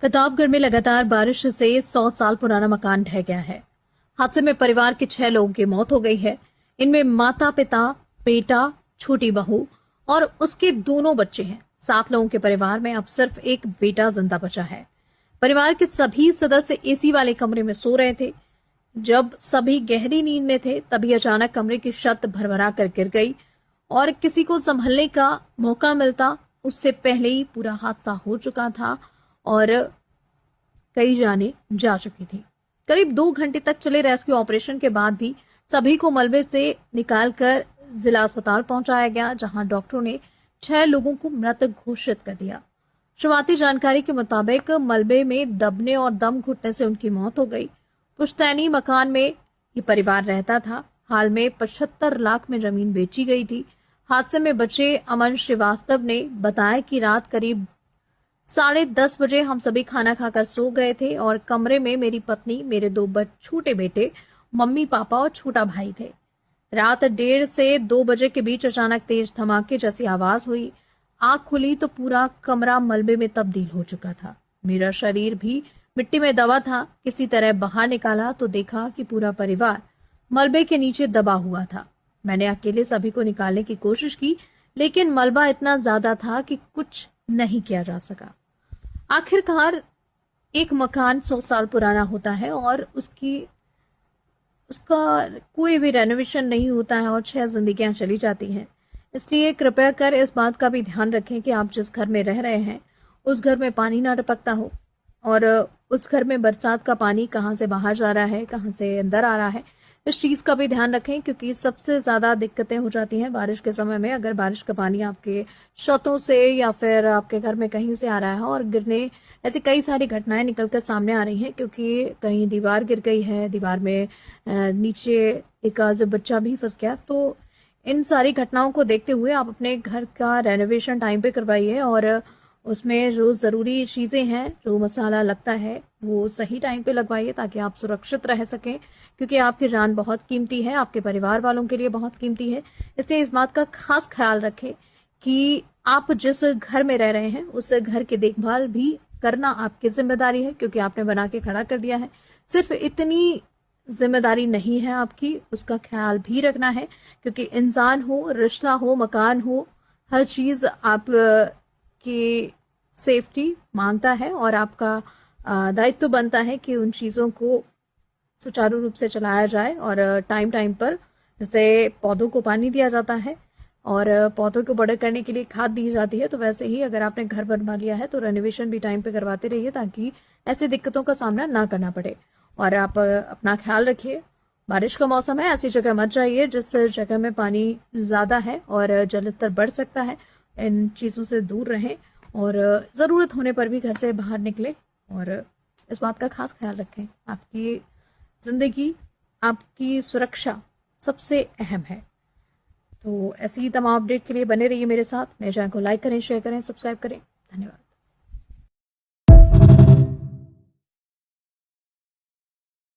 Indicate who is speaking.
Speaker 1: प्रतापगढ़ में लगातार बारिश से 100 साल पुराना मकान ढह गया है। हादसे में परिवार के 6 लोगों की मौत हो गई है। इनमें माता पिता, बेटा, छोटी बहू और उसके दोनों बच्चे हैं। 7 लोगों के परिवार में अब सिर्फ एक बेटा जिंदा बचा है। परिवार के सभी सदस्य एसी वाले कमरे में सो रहे थे। जब सभी गहरी नींद में थे तभी अचानक कमरे की छत भरभरा कर गिर गई और किसी को संभलने का मौका मिलता उससे पहले ही पूरा हादसा हो चुका था और कई जानें जा चुकी थी। करीब 2 घंटे तक चले रेस्क्यू ऑपरेशन के बाद भी सभी को मलबे से निकालकर जिला अस्पताल पहुंचाया गया, जहां डॉक्टरों ने 6 लोगों को मृत घोषित कर दिया। शुरुआती जानकारी के मुताबिक मलबे में दबने और दम घुटने से उनकी मौत हो गई। पुश्तैनी मकान में ये परिवार रहता था। हाल में 75 लाख में जमीन बेची गई थी। हादसे में बचे अमन श्रीवास्तव ने बताया कि रात करीब 10:30 बजे हम सभी खाना खाकर सो गए थे और कमरे में मेरी पत्नी, मेरे 2 छोटे बेटे, मम्मी पापा और छोटा भाई थे। रात 1:30 से 2 बजे के बीच अचानक तेज धमाके जैसी आवाज हुई। आंख खुली तो पूरा कमरा मलबे में तब्दील हो चुका था। मेरा शरीर भी मिट्टी में दबा था। किसी तरह बाहर निकाला तो देखा कि पूरा परिवार मलबे के नीचे दबा हुआ था। मैंने अकेले सभी को निकालने की कोशिश की, लेकिन मलबा इतना ज्यादा था कि कुछ नहीं किया जा सका। आखिरकार एक मकान 100 साल पुराना होता है और उसका कोई भी रेनोवेशन नहीं होता है और 6 जिंदगियां चली जाती हैं। इसलिए कृपया कर इस बात का भी ध्यान रखें कि आप जिस घर में रह रहे हैं उस घर में पानी ना टपकता हो और उस घर में बरसात का पानी कहाँ से बाहर जा रहा है, कहाँ से अंदर आ रहा है, इस चीज का भी ध्यान रखें, क्योंकि सबसे ज्यादा दिक्कतें हो जाती हैं बारिश के समय में। अगर बारिश का पानी आपके छतों से या फिर आपके घर में कहीं से आ रहा है और गिरने, ऐसी कई सारी घटनाएं निकलकर सामने आ रही हैं, क्योंकि कहीं दीवार गिर गई है, दीवार में नीचे एक जो बच्चा भी फंस गया। तो इन सारी घटनाओं को देखते हुए आप अपने घर का रेनोवेशन टाइम पे करवाइए और उसमें जो ज़रूरी चीज़ें हैं, जो मसाला लगता है, वो सही टाइम पे लगवाइए ताकि आप सुरक्षित रह सकें, क्योंकि आपकी जान बहुत कीमती है, आपके परिवार वालों के लिए बहुत कीमती है। इसलिए इस बात का खास ख्याल रखें कि आप जिस घर में रह रहे हैं उस घर की देखभाल भी करना आपकी जिम्मेदारी है, क्योंकि आपने बना के खड़ा कर दिया है। सिर्फ इतनी जिम्मेदारी नहीं है आपकी, उसका ख्याल भी रखना है, क्योंकि इंसान हो, रिश्ता हो, मकान हो, हर चीज़ आप की सेफ्टी मांगता है और आपका दायित्व बनता है कि उन चीज़ों को सुचारू रूप से चलाया जाए और टाइम टाइम पर, जैसे पौधों को पानी दिया जाता है और पौधों को बड़े करने के लिए खाद दी जाती है, तो वैसे ही अगर आपने घर बनवा लिया है तो रेनोवेशन भी टाइम पे करवाते रहिए ताकि ऐसी दिक्कतों का सामना ना करना पड़े। और आप अपना ख्याल रखिए। बारिश का मौसम है, ऐसी जगह मत जाइए जिस जगह में पानी ज़्यादा है और जल स्तर बढ़ सकता है। इन चीज़ों से दूर रहें और ज़रूरत होने पर भी घर से बाहर निकलें और इस बात का खास ख्याल रखें। आपकी ज़िंदगी, आपकी सुरक्षा सबसे अहम है। तो ऐसी ही तमाम अपडेट के लिए बने रहिए मेरे साथ। मेरे चैनल को लाइक करें, शेयर करें, सब्सक्राइब करें। धन्यवाद।